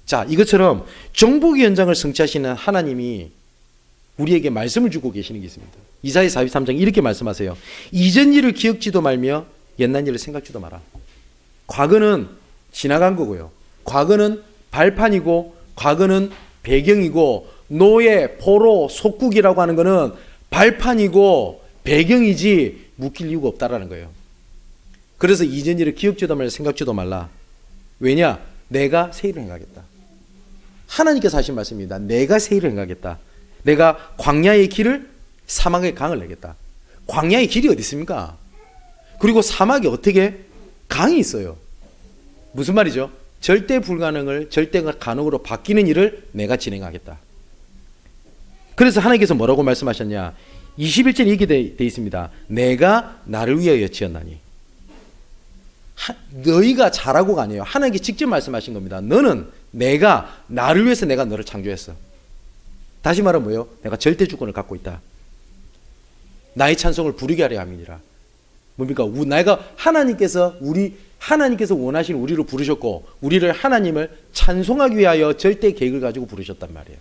Speaker 1: 자, 이것처럼 정복의 연장을 성취하시는 하나님이 우리에게 말씀을 주고 계시는 게 있습니다. 이사야 43장 이렇게 말씀하세요. 이전 일을 기억지도 말며 옛날 일을 생각지도 마라. 과거는 지나간 거고요. 과거는 발판이고, 과거는 배경이고, 노예, 포로, 속국이라고 하는 거는 발판이고 배경이지 묶일 이유가 없다라는 거예요. 그래서 이전 일을 기억지도 말며 생각지도 말라. 왜냐? 내가 새 일을 행하겠다. 하나님께서 하신 말씀입니다. 내가 새 일을 행하겠다. 내가 광야의 길을 사막의 강을 내겠다. 광야의 길이 어디 있습니까? 그리고 사막에 어떻게 강이 있어요. 무슨 말이죠? 절대 불가능을 절대 가능으로 바뀌는 일을 내가 진행하겠다. 그래서 하나님께서 뭐라고 말씀하셨냐? 21절에 이렇게 돼 있습니다. 내가 나를 위하여 지었나니. 너희가 잘하고가 아니에요. 하나님께 직접 말씀하신 겁니다. 너는 내가 나를 위해서 내가 너를 창조했어. 다시 말하면 뭐예요? 내가 절대 주권을 갖고 있다. 나의 찬송을 부르게 하려 함이니라. 뭡니까? 내가 하나님께서 원하시는 우리를 부르셨고, 우리를 하나님을 찬송하기 위하여 절대 계획을 가지고 부르셨단 말이에요.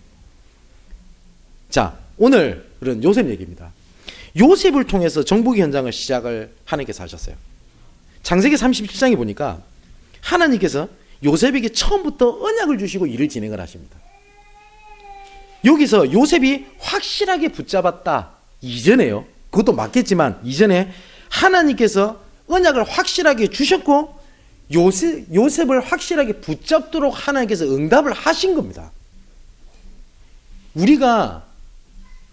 Speaker 1: 자, 오늘은 요셉 얘기입니다. 요셉을 통해서 정복의 현장을 시작을 하나님께서 하셨어요. 창세기 37장에 보니까 하나님께서 요셉에게 처음부터 언약을 주시고 일을 진행을 하십니다. 여기서 요셉이 확실하게 붙잡았다 이전에요. 그것도 맞겠지만 이전에 하나님께서 언약을 확실하게 주셨고 요셉을 확실하게 붙잡도록 하나님께서 응답을 하신 겁니다. 우리가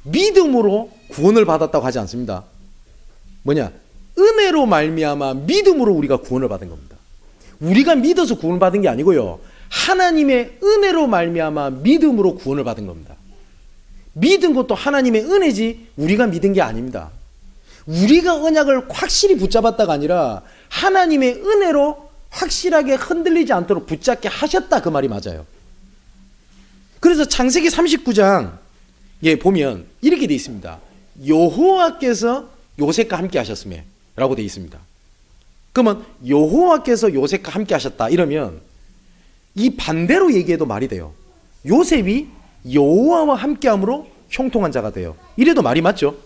Speaker 1: 믿음으로 구원을 받았다고 하지 않습니다. 뭐냐? 은혜로 말미암아 믿음으로 우리가 구원을 받은 겁니다. 우리가 믿어서 구원을 받은 게 아니고요. 하나님의 은혜로 말미암아 믿음으로 구원을 받은 겁니다. 믿은 것도 하나님의 은혜지 우리가 믿은 게 아닙니다. 우리가 언약을 확실히 붙잡았다가 아니라 하나님의 은혜로 확실하게 흔들리지 않도록 붙잡게 하셨다, 그 말이 맞아요. 그래서 창세기 39장에 보면 이렇게 되어 있습니다. 여호와께서 요셉과 함께 하셨음에 라고 되어 있습니다. 그러면 여호와께서 요셉과 함께 하셨다 이러면 이 반대로 얘기해도 말이 돼요. 요셉이 여호와와 함께함으로 형통한 자가 돼요. 이래도 말이 맞죠?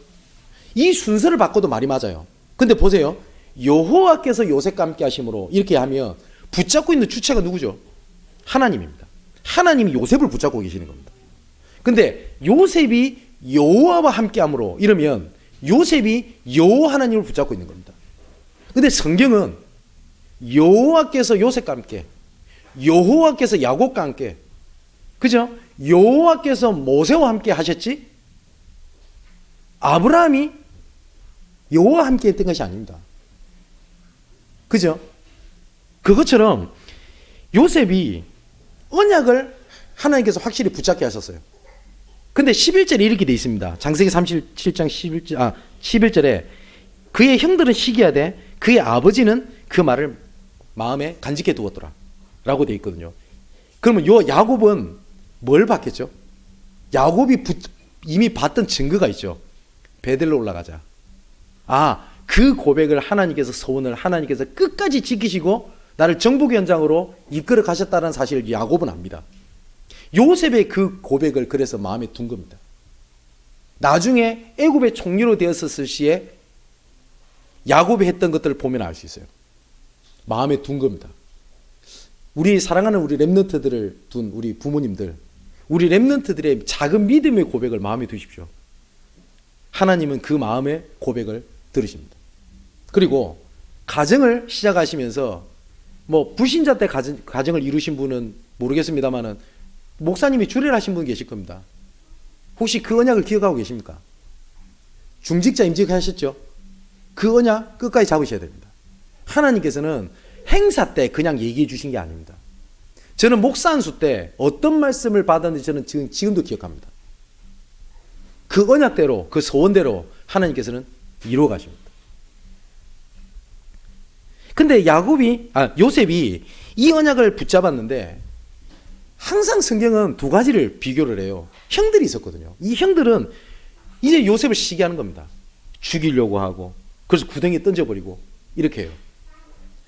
Speaker 1: 이 순서를 바꿔도 말이 맞아요. 근데 보세요. 여호와께서 요셉과 함께 하심으로 이렇게 하면 붙잡고 있는 주체가 누구죠? 하나님입니다. 하나님이 요셉을 붙잡고 계시는 겁니다. 근데 요셉이 여호와와 함께함으로 이러면 요셉이 여호와 하나님을 붙잡고 있는 겁니다. 근데 성경은 여호와께서 요셉과 함께, 여호와께서 야곱과 함께, 그죠? 여호와께서 모세와 함께 하셨지 아브라함이 여호와와 함께 했던 것이 아닙니다. 그죠? 그것처럼 요셉이 언약을 하나님께서 확실히 붙잡게 하셨어요. 근데 11절에 이렇게 되어 있습니다. 장세기 37장 11절에 그의 형들은 시기하되 그의 아버지는 그 말을 마음에 간직해 두었더라 라고 되어 있거든요. 그러면 요 야곱은 뭘 받겠죠? 야곱이 이미 봤던 증거가 있죠. 베들로 올라가자. 그 고백을 하나님께서 서원을 하나님께서 끝까지 지키시고 나를 정복의 현장으로 이끌어 가셨다는 사실을 야곱은 압니다. 요셉의 그 고백을 그래서 마음에 둔 겁니다. 나중에 애굽의 총리로 되었을 시에 야곱이 했던 것들을 보면 알 수 있어요. 마음에 둔 겁니다. 우리 사랑하는 우리 렘넌트들을 둔 우리 부모님들, 우리 렘넌트들의 작은 믿음의 고백을 마음에 두십시오. 하나님은 그 마음의 고백을 들으십니다. 그리고 가정을 시작하시면서 불신자 때 가정을 이루신 분은 모르겠습니다만은 목사님이 주례를 하신 분 계실 겁니다. 혹시 그 언약을 기억하고 계십니까? 중직자 임직하셨죠? 그 언약 끝까지 잡으셔야 됩니다. 하나님께서는 행사 때 그냥 얘기해 주신 게 아닙니다. 저는 목사 안수 때 어떤 말씀을 받았는지 저는 지금도 기억합니다. 그 언약대로, 그 소원대로 하나님께서는 이루어 가십니다. 근데 요셉이 이 언약을 붙잡았는데 항상 성경은 두 가지를 비교를 해요. 형들이 있었거든요. 이 형들은 이제 요셉을 시기하는 겁니다. 죽이려고 하고, 그래서 구덩이에 던져버리고 이렇게 해요.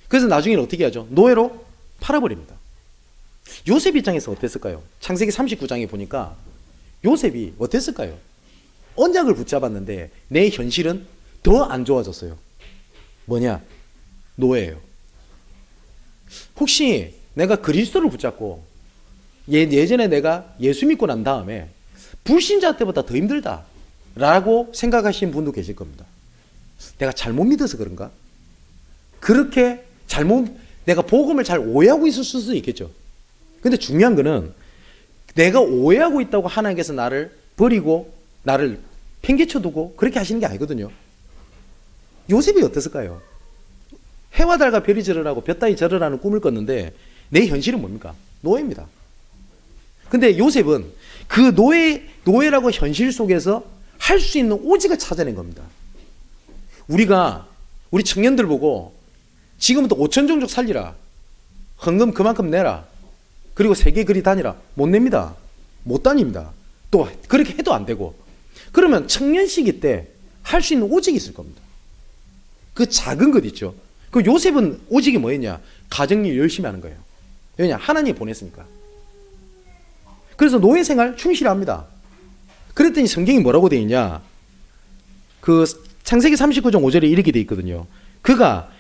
Speaker 1: 그래서 나중에는 어떻게 하죠? 노예로 팔아버립니다. 요셉 입장에서 어땠을까요? 창세기 39장에 보니까 요셉이 어땠을까요? 언약을 붙잡았는데 내 현실은 더 안 좋아졌어요. 뭐냐? 노예예요. 혹시 내가 그리스도를 붙잡고 예전에 내가 예수 믿고 난 다음에 불신자 때보다 더 힘들다라고 생각하시는 분도 계실 겁니다. 내가 잘못 믿어서 그런가? 그렇게 내가 복음을 잘 오해하고 있을 수도 있겠죠. 근데 중요한 거는 내가 오해하고 있다고 하나님께서 나를 버리고 나를 팽개쳐두고 그렇게 하시는 게 아니거든요. 요셉이 어땠을까요? 해와 달과 별이 절으라고 볕 따위 절으라는 꿈을 꿨는데 내 현실은 뭡니까? 노예입니다. 근데 요셉은 그 노예라고 현실 속에서 할 수 있는 오직을 찾아낸 겁니다. 우리 청년들 보고 지금부터 5천 종족 살리라. 헌금 그만큼 내라. 그리고 세계 그리 다니라. 못 냅니다. 못 다닙니다. 또 그렇게 해도 안 되고. 그러면 청년 시기 때 할 수 있는 오직이 있을 겁니다. 그 작은 것 있죠. 그 요셉은 오직이 뭐였냐? 가정일 열심히 하는 거예요. 왜냐? 하나님이 보냈으니까. 그래서 노예 생활 충실히 합니다. 그랬더니 성경이 뭐라고 되어 있냐? 그 창세기 39장 5절에 이렇게 되어 있거든요. 그가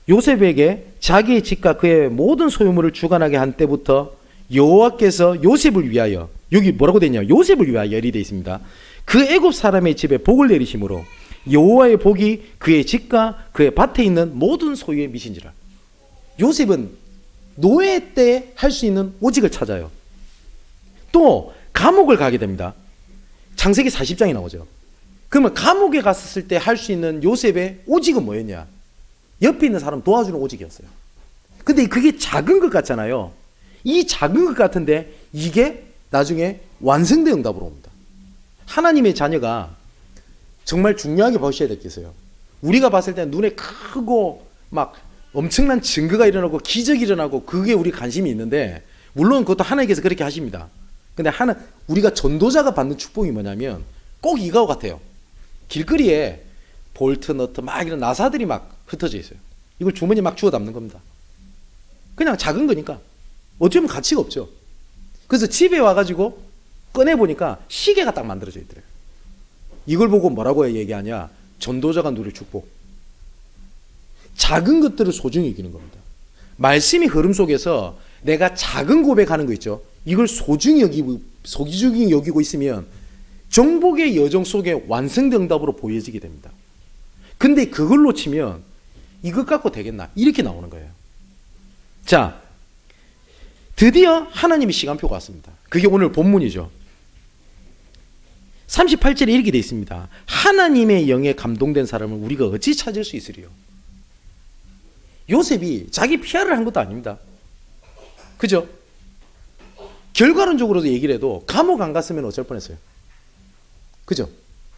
Speaker 1: 요셉에게 자기의 집과 그의 모든 소유물을 주관하게 한 때부터 여호와께서 요셉을 위하여, 여기 뭐라고 되어 있냐? 요셉을 위하여 이렇게 되어 있습니다. 그 애굽 사람의 집에 복을 내리심으로 여호와의 복이 그의 집과 그의 밭에 있는 모든 소유에 미신지라. 요셉은 노예 때 할 수 있는 오직을 찾아요. 또 감옥을 가게 됩니다. 창세기 40장이 나오죠. 그러면 감옥에 갔을 때 할 수 있는 요셉의 오직은 뭐였냐? 옆에 있는 사람 도와주는 오직이었어요. 근데 그게 작은 것 같잖아요. 이 작은 것 같은데 이게 나중에 완성된 응답으로 옵니다. 하나님의 자녀가 정말 중요하게 보셔야 될 게 있어요. 우리가 봤을 때 눈에 크고 막 엄청난 증거가 일어나고 기적이 일어나고 그게 우리 관심이 있는데, 물론 그것도 하나님께서 그렇게 하십니다. 근데 우리가 전도자가 받는 축복이 뭐냐면 꼭 이거 같아요. 길거리에 볼트, 너트 막 이런 나사들이 막 흩어져 있어요. 이걸 주머니에 막 주워 담는 겁니다. 그냥 작은 거니까 어쩌면 가치가 없죠. 그래서 집에 와가지고 꺼내보니까 시계가 딱 만들어져 있더래요. 이걸 보고 뭐라고 얘기하냐? 전도자가 누릴 축복. 작은 것들을 소중히 여기는 겁니다. 말씀의 흐름 속에서 내가 작은 고백하는 거 있죠. 이걸 소중히 여기고 있으면 정복의 여정 속에 완성된 응답으로 보여지게 됩니다. 근데 그걸 놓치면 이것 갖고 되겠나? 이렇게 나오는 거예요. 자, 드디어 하나님의 시간표가 왔습니다. 그게 오늘 본문이죠. 38절에 이렇게 되어 있습니다. 하나님의 영에 감동된 사람을 우리가 어찌 찾을 수 있으리요? 요셉이 자기 PR을 한 것도 아닙니다. 그죠? 결과론적으로도 얘기를 해도 감옥 안 갔으면 어쩔 뻔했어요. 그죠?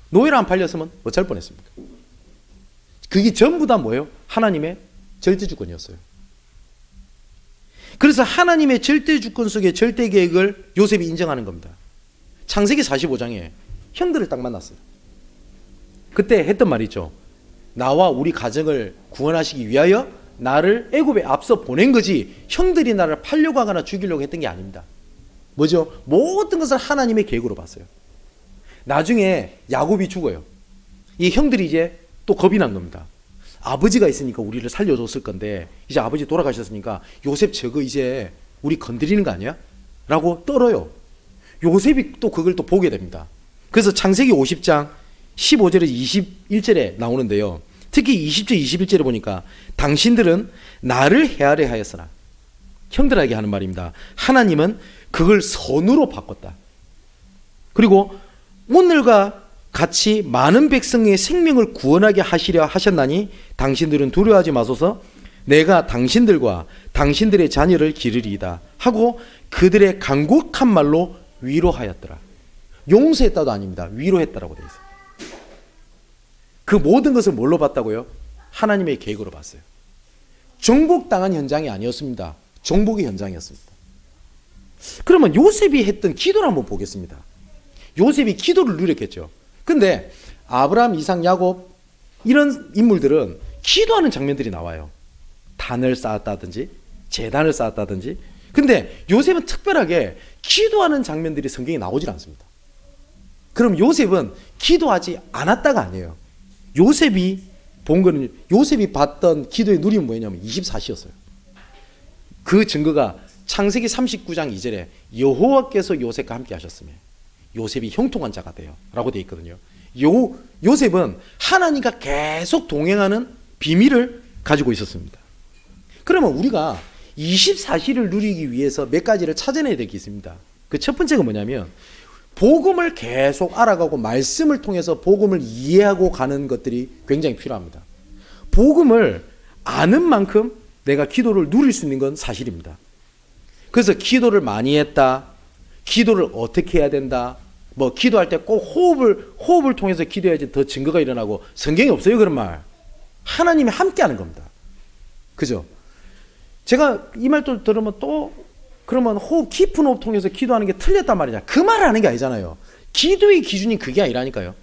Speaker 1: 노예로 안 팔렸으면 어쩔 뻔했습니까? 그게 전부 다 뭐예요? 하나님의 절대주권이었어요. 그래서 하나님의 절대 주권 속의 절대 계획을 요셉이 인정하는 겁니다. 창세기 45장에 형들을 딱 만났어요. 그때 했던 말이 있죠. 나와 우리 가정을 구원하시기 위하여 나를 애굽에 앞서 보낸 거지 형들이 나를 팔려고 하거나 죽이려고 했던 게 아닙니다. 뭐죠? 모든 것을 하나님의 계획으로 봤어요. 나중에 야곱이 죽어요. 이 형들이 이제 또 겁이 난 겁니다. 아버지가 있으니까 우리를 살려줬을 건데 이제 아버지 돌아가셨으니까 요셉 저거 이제 우리 건드리는 거 아니야? 라고 떨어요. 요셉이 또 그걸 또 보게 됩니다. 그래서 창세기 50장 15절에서 21절에 나오는데요. 특히 20절 21절에 보니까 당신들은 나를 헤아려 하였으나, 형들에게 하는 말입니다. 하나님은 그걸 선으로 바꿨다. 그리고 오늘과 같이 많은 백성의 생명을 구원하게 하시려 하셨나니 당신들은 두려워하지 마소서. 내가 당신들과 당신들의 자녀를 기르리이다 하고 그들의 간곡한 말로 위로하였더라. 용서했다도 아닙니다. 위로했다라고 되어 있어요. 그 모든 것을 뭘로 봤다고요? 하나님의 계획으로 봤어요. 정복당한 현장이 아니었습니다. 정복의 현장이었습니다. 그러면 요셉이 했던 기도를 한번 보겠습니다. 요셉이 기도를 누렸겠죠. 근데 아브라함, 이삭, 야곱 이런 인물들은 기도하는 장면들이 나와요. 단을 쌓았다든지 제단을 쌓았다든지. 근데 요셉은 특별하게 기도하는 장면들이 성경에 나오질 않습니다. 그럼 요셉은 기도하지 않았다가 아니에요. 요셉이 본 거는, 요셉이 봤던 기도의 누림은 뭐냐면 24시였어요. 그 증거가 창세기 39장 2절에 여호와께서 요셉과 함께 하셨으며 요셉이 형통한 자가 돼요 라고 되어 있거든요. 요셉은 하나님과 계속 동행하는 비밀을 가지고 있었습니다. 그러면 우리가 24시를 누리기 위해서 몇 가지를 찾아내야 될 게 있습니다. 그 첫 번째가 뭐냐면 복음을 계속 알아가고 말씀을 통해서 복음을 이해하고 가는 것들이 굉장히 필요합니다. 복음을 아는 만큼 내가 기도를 누릴 수 있는 건 사실입니다. 그래서 기도를 많이 했다, 기도를 어떻게 해야 된다, 뭐 기도할 때 꼭 호흡을 통해서 기도해야지 더 증거가 일어나고, 성경에 없어요 그런 말. 하나님이 함께하는 겁니다. 그죠? 제가 이 말 또 들으면 또 그러면 깊은 호흡 통해서 기도하는 게 틀렸단 말이냐, 그 말을 하는 게 아니잖아요. 기도의 기준이 그게 아니라니까요.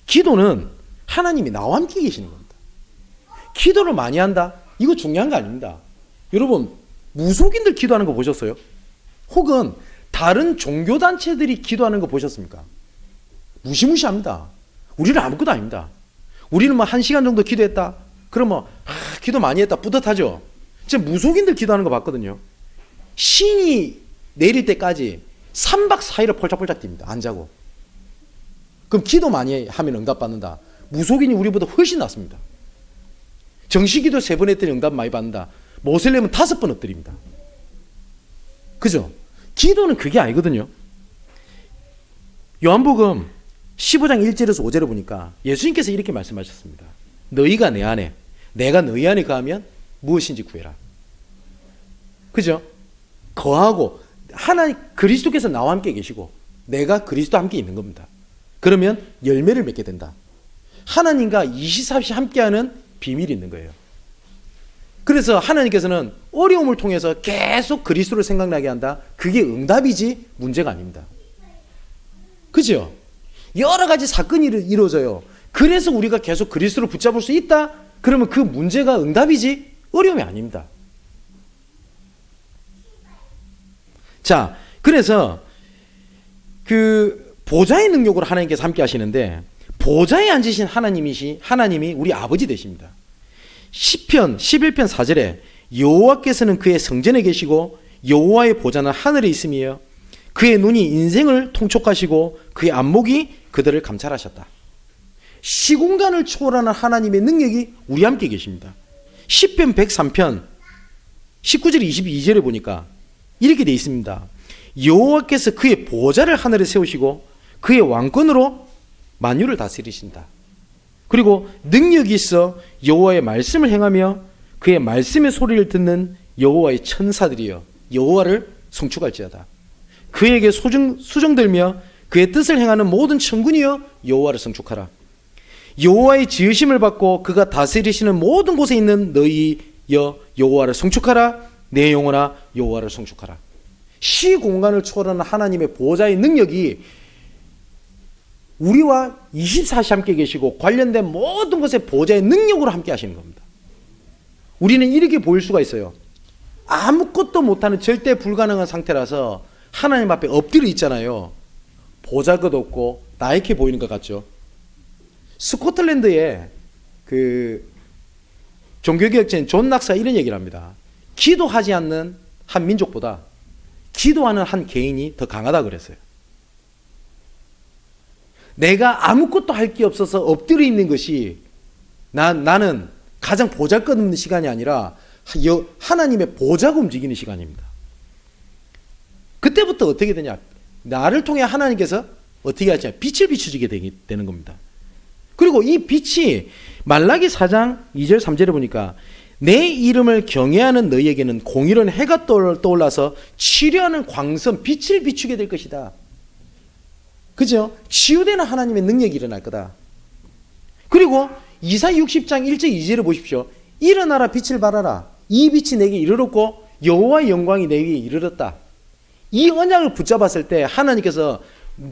Speaker 1: 기도는 하나님이 나와 함께 계시는 겁니다. 기도를 많이 한다? 이거 중요한 거 아닙니다. 여러분, 무속인들 기도하는 거 보셨어요? 혹은 다른 종교단체들이 기도하는 거 보셨습니까? 무시무시합니다. 우리는 아무것도 아닙니다. 우리는 뭐 1시간 정도 기도했다? 그러면 기도 많이 했다 뿌듯하죠? 제가 무속인들 기도하는 거 봤거든요. 신이 내릴 때까지 3박 4일을 펄짝펄짝 뜁니다. 안 자고. 그럼 기도 많이 하면 응답받는다. 무속인이 우리보다 훨씬 낫습니다. 정시기도 3번 했더니 응답 많이 받는다. 모슬렘은 5번 엎드립니다. 그죠? 기도는 그게 아니거든요. 요한복음 15장 1절에서 5절을 보니까 예수님께서 이렇게 말씀하셨습니다. 너희가 내 안에, 내가 너희 안에 거하면 무엇인지 구해라. 그죠? 거하고, 하나님 그리스도께서 나와 함께 계시고 내가 그리스도와 함께 있는 겁니다. 그러면 열매를 맺게 된다. 하나님과 24시 함께하는 비밀이 있는 거예요. 그래서 하나님께서는 어려움을 통해서 계속 그리스도를 생각나게 한다. 그게 응답이지 문제가 아닙니다. 그죠? 여러 가지 사건이 이루어져요. 그래서 우리가 계속 그리스도를 붙잡을 수 있다? 그러면 그 문제가 응답이지 어려움이 아닙니다. 자, 그래서 그 보좌의 능력으로 하나님께서 함께 하시는데, 보좌에 앉으신 하나님이 우리 아버지 되십니다. 시편 11편 4절에 여호와께서는 그의 성전에 계시고 여호와의 보좌는 하늘에 있으며 그의 눈이 인생을 통촉하시고 그의 안목이 그들을 감찰하셨다. 시공간을 초월하는 하나님의 능력이 우리 함께 계십니다. 시편 103편 19절 22절에 보니까 이렇게 되어 있습니다. 여호와께서 그의 보좌를 하늘에 세우시고 그의 왕권으로 만유를 다스리신다. 그리고 능력이 있어 여호와의 말씀을 행하며 그의 말씀의 소리를 듣는 여호와의 천사들이여 여호와를 송축할지어다. 그에게 수종들며 그의 뜻을 행하는 모든 천군이여 여호와를 송축하라. 여호와의 지으심을 받고 그가 다스리시는 모든 곳에 있는 너희여 여호와를 송축하라. 내 영혼아 여호와를 송축하라. 시공간을 초월하는 하나님의 보호자의 능력이 우리와 24시 함께 계시고 관련된 모든 것의 보호자의 능력으로 함께 하시는 겁니다. 우리는 이렇게 보일 수가 있어요. 아무것도 못하는 절대 불가능한 상태라서 하나님 앞에 엎드려 있잖아요. 보잘것 없고 나약해 보이는 것 같죠. 스코틀랜드에 그 종교개혁자인 존 낙사가 이런 얘기를 합니다. 기도하지 않는 한 민족보다 기도하는 한 개인이 더 강하다 그랬어요. 내가 아무것도 할 게 없어서 엎드려 있는 것이 나는 가장 보잘것없는 시간이 아니라 하나님의 보좌가 움직이는 시간입니다. 그때부터 어떻게 되냐? 나를 통해 하나님께서 어떻게 하냐? 빛을 비추게 되는 겁니다. 그리고 이 빛이 말라기 4장 2절 3절에 보니까 내 이름을 경외하는 너희에게는 공의로운 해가 떠올라서 치료하는 광선 빛을 비추게 될 것이다. 그죠? 치유되는 하나님의 능력이 일어날 거다. 그리고 이사야 60장 1절 2절을 보십시오. 일어나라 빛을 발하라. 이 빛이 내게 이르렀고 여호와의 영광이 내게 이르렀다. 이 언약을 붙잡았을 때 하나님께서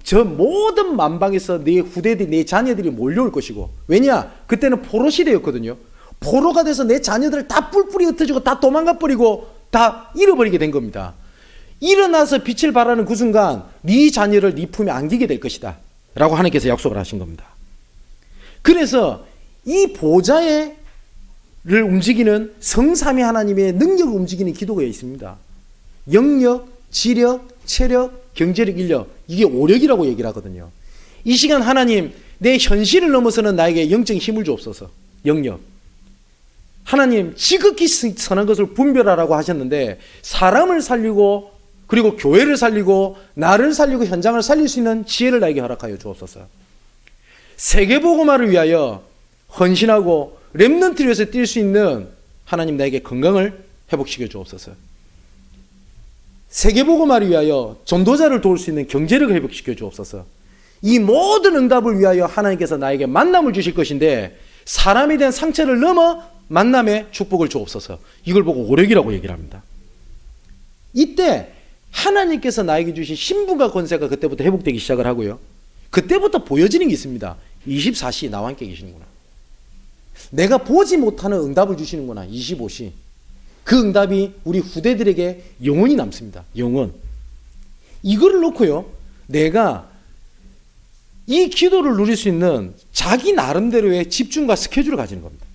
Speaker 1: 저 모든 만방에서 내 후대들이 내 자녀들이 몰려올 것이고, 왜냐? 그때는 포로 시대였거든요. 포로가 돼서 내 자녀들을 다 뿔뿔이 흩어지고 다 도망가 버리고 다 잃어버리게 된 겁니다. 일어나서 빛을 발하는 그 순간 네 자녀를 네 품에 안기게 될 것이다 라고 하나님께서 약속을 하신 겁니다. 그래서 이 보좌를 움직이는 성삼위 하나님의 능력을 움직이는 기도가 있습니다. 영력, 지력, 체력, 경제력, 인력, 이게 오력이라고 얘기를 하거든요. 이 시간 하나님 내 현실을 넘어서는 나에게 영적인 힘을 주옵소서. 영력. 하나님 지극히 선한 것을 분별하라고 하셨는데 사람을 살리고 그리고 교회를 살리고 나를 살리고 현장을 살릴 수 있는 지혜를 나에게 허락하여 주옵소서. 세계복음화를 위하여 헌신하고 렘넌트를 위해서 뛸 수 있는 하나님 나에게 건강을 회복시켜 주옵소서. 세계복음화를 위하여 전도자를 도울 수 있는 경제력을 회복시켜 주옵소서. 이 모든 응답을 위하여 하나님께서 나에게 만남을 주실 것인데 사람에 대한 상처를 넘어 만남의 축복을 주옵소서. 이걸 보고 오력이라고 얘기를 합니다. 이때 하나님께서 나에게 주신 신분과 권세가 그때부터 회복되기 시작을 하고요. 그때부터 보여지는 게 있습니다. 24시 나와 함께 계시는구나. 내가 보지 못하는 응답을 주시는구나. 25시. 그 응답이 우리 후대들에게 영원히 남습니다. 영원. 이거를 놓고요. 내가 이 기도를 누릴 수 있는 자기 나름대로의 집중과 스케줄을 가지는 겁니다.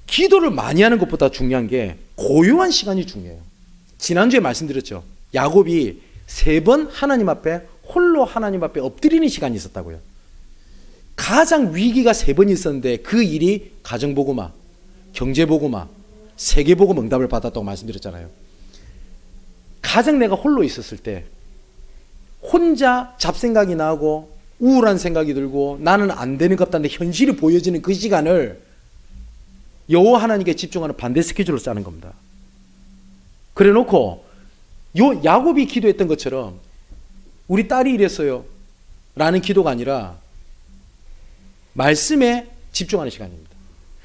Speaker 1: 기도를 많이 하는 것보다 중요한 게 고요한 시간이 중요해요. 지난주에 말씀드렸죠. 야곱이 3번 하나님 앞에 홀로 하나님 앞에 엎드리는 시간이 있었다고요. 가장 위기가 3번 있었는데 그 일이 가정복음화, 경제복음화, 세계복음 응답을 받았다고 말씀드렸잖아요. 가장 내가 홀로 있었을 때 혼자 잡생각이 나고 우울한 생각이 들고 나는 안 되는 것 같다는데 현실이 보여지는 그 시간을 여호와 하나님께 집중하는 반대 스케줄로 짜는 겁니다. 그래 놓고 요 야곱이 기도했던 것처럼 우리 딸이 이랬어요 라는 기도가 아니라 말씀에 집중하는 시간입니다.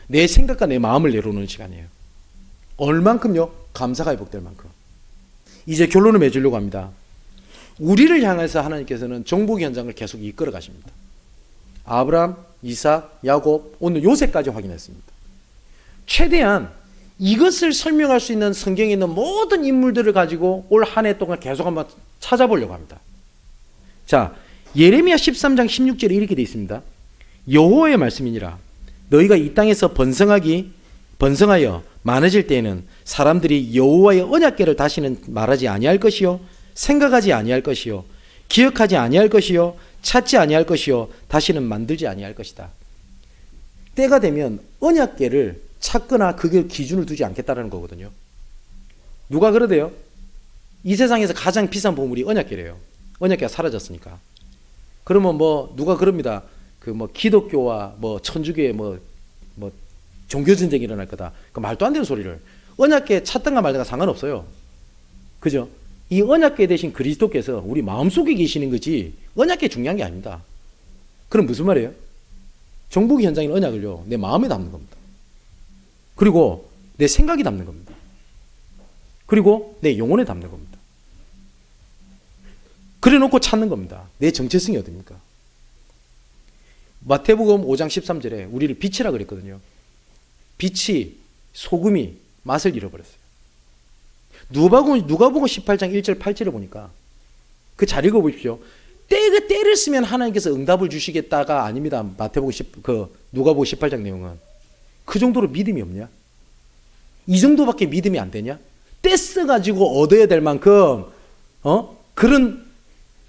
Speaker 1: 내 생각과 내 마음을 내려놓는 시간이에요. 얼만큼요? 감사가 회복될 만큼. 이제 결론을 맺으려고 합니다. 우리를 향해서 하나님께서는 정복의 현장을 계속 이끌어 가십니다. 아브라함, 이삭, 야곱, 오늘 요셉까지 확인했습니다. 최대한 이것을 설명할 수 있는 성경에 있는 모든 인물들을 가지고 올 한 해 동안 계속 한번 찾아보려고 합니다. 자, 예레미야 13장 16절에 이렇게 되어 있습니다. 여호와의 말씀이니라. 너희가 이 땅에서 번성하여 많아질 때에는 사람들이 여호와의 언약궤를 다시는 말하지 아니할 것이요, 생각하지 아니할 것이요, 기억하지 아니할 것이요, 찾지 아니할 것이요, 다시는 만들지 아니할 것이다. 때가 되면 언약궤를 찾거나 그게 기준을 두지 않겠다는 거거든요. 누가 그러대요? 이 세상에서 가장 비싼 보물이 언약궤래요. 언약궤가 사라졌으니까. 그러면 누가 그럽니다. 기독교와 천주교의 종교 전쟁이 일어날 거다. 그 말도 안 되는 소리를. 언약궤 찾든가 말든가 상관없어요. 그죠? 이 언약궤 대신 그리스도께서 우리 마음속에 계시는 거지 언약궤 중요한 게 아닙니다. 그럼 무슨 말이에요? 정복의 현장인 언약을요 내 마음에 담는 겁니다. 그리고 내 생각이 담는 겁니다. 그리고 내 영혼에 담는 겁니다. 그래 놓고 찾는 겁니다. 내 정체성이 어딥니까? 마태복음 5장 13절에 우리를 빛이라 그랬거든요. 빛이, 소금이 맛을 잃어버렸어요. 누가복음 18장 1절 8절을 보니까 그 잘 읽어보십시오. 때를 쓰면 하나님께서 응답을 주시겠다가 아닙니다. 누가복음 18장 내용은. 그 정도로 믿음이 없냐? 이 정도밖에 믿음이 안 되냐? 때 써가지고 얻어야 될 만큼 그런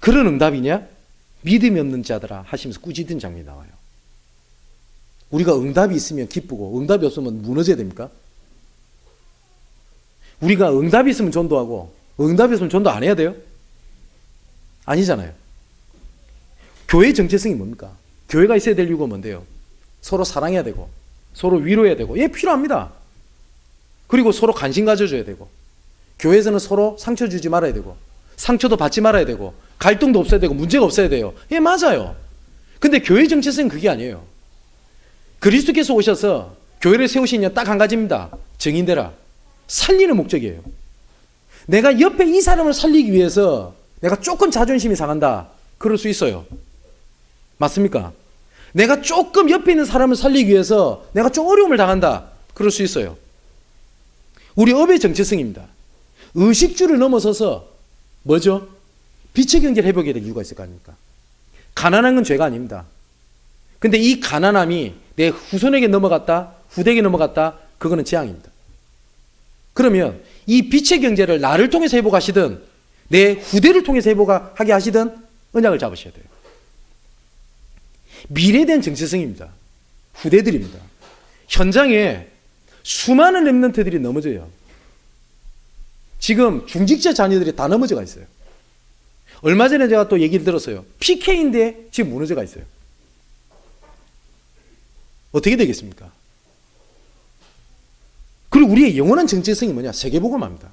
Speaker 1: 응답이냐? 믿음이 없는 자들아 하시면서 꾸짖은 장면이 나와요. 우리가 응답이 있으면 기쁘고 응답이 없으면 무너져야 됩니까? 우리가 응답이 있으면 전도하고 응답이 없으면 전도 안 해야 돼요? 아니잖아요. 교회의 정체성이 뭡니까? 교회가 있어야 될 이유가 뭔데요? 서로 사랑해야 되고 서로 위로해야 되고 필요합니다. 그리고 서로 관심 가져줘야 되고 교회에서는 서로 상처 주지 말아야 되고 상처도 받지 말아야 되고 갈등도 없어야 되고 문제가 없어야 돼요. 맞아요. 근데 교회의 정체성은 그게 아니에요. 그리스도께서 오셔서 교회를 세우신 이유는 딱 한 가지입니다. 증인되라. 살리는 목적이에요. 내가 옆에 이 사람을 살리기 위해서 내가 조금 자존심이 상한다. 그럴 수 있어요. 맞습니까? 내가 조금 옆에 있는 사람을 살리기 위해서 내가 좀 어려움을 당한다. 그럴 수 있어요. 우리 업의 정체성입니다. 의식주를 넘어서서 뭐죠? 빛의 경제를 회복해야 될 이유가 있을 거 아닙니까? 가난한 건 죄가 아닙니다. 근데 이 가난함이 내 후손에게 넘어갔다, 후대에게 넘어갔다, 그거는 재앙입니다. 그러면 이 빛의 경제를 나를 통해서 회복하시든 내 후대를 통해서 회복하게 하시든 언약을 잡으셔야 돼요. 미래에 대한 정체성입니다. 후대들입니다. 현장에 수많은 렘넌트들이 넘어져요. 지금 중직자 자녀들이 다 넘어져가 있어요. 얼마 전에 제가 또 얘기를 들었어요. PK인데 지금 무너져가 있어요. 어떻게 되겠습니까? 그리고 우리의 영원한 정체성이 뭐냐? 세계복음화입니다.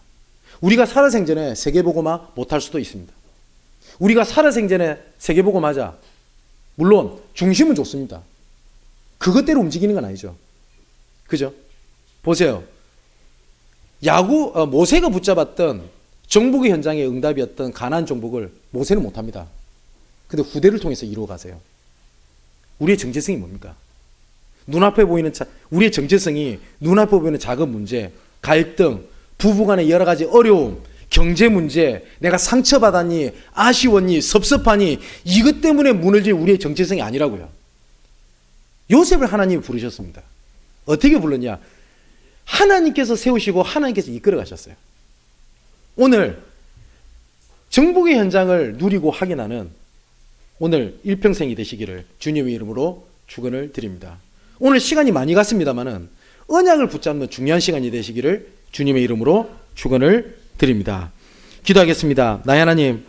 Speaker 1: 우리가 살아생전에 세계복음화 못할 수도 있습니다. 우리가 살아생전에 세계복음화하자. 물론 중심은 좋습니다. 그것대로 움직이는 건 아니죠. 그죠? 보세요. 모세가 붙잡았던 정복의 현장의 응답이었던 가나안 정복을 모세는 못합니다. 근데 후대를 통해서 이루어가세요. 우리의 정체성이 뭡니까? 눈앞에 보이는 우리의 정체성이 눈앞에 보이는 작은 문제, 갈등, 부부간의 여러 가지 어려움, 경제 문제, 내가 상처받았니, 아쉬웠니, 섭섭하니, 이것 때문에 무너질 우리의 정체성이 아니라고요. 요셉을 하나님이 부르셨습니다. 어떻게 불렀냐? 하나님께서 세우시고 하나님께서 이끌어 가셨어요. 오늘 정복의 현장을 누리고 확인하는 오늘 일평생이 되시기를 주님의 이름으로 축원을 드립니다. 오늘 시간이 많이 갔습니다만은 언약을 붙잡는 중요한 시간이 되시기를 주님의 이름으로 축원을 드립니다. 기도하겠습니다. 나의 하나님,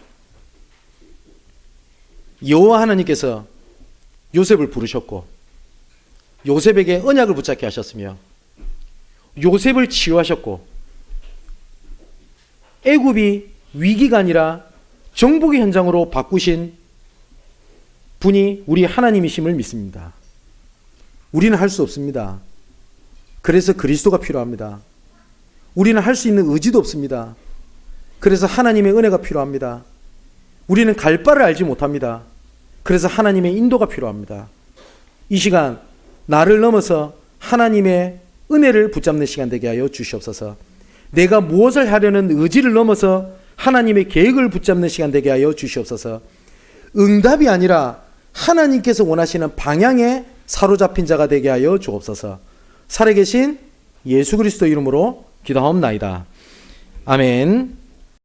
Speaker 1: 여호와 하나님께서 요셉을 부르셨고 요셉에게 언약을 붙잡게 하셨으며 요셉을 치유하셨고 애굽이 위기가 아니라 정복의 현장으로 바꾸신 분이 우리 하나님이심을 믿습니다. 우리는 할 수 없습니다. 그래서 그리스도가 필요합니다. 우리는 할 수 있는 의지도 없습니다. 그래서 하나님의 은혜가 필요합니다. 우리는 갈 바를 알지 못합니다. 그래서 하나님의 인도가 필요합니다. 이 시간 나를 넘어서 하나님의 은혜를 붙잡는 시간 되게 하여 주시옵소서. 내가 무엇을 하려는 의지를 넘어서 하나님의 계획을 붙잡는 시간 되게 하여 주시옵소서. 응답이 아니라 하나님께서 원하시는 방향에 사로잡힌 자가 되게 하여 주옵소서. 살아계신 예수 그리스도 이름으로 기도하옵나이다. 아멘.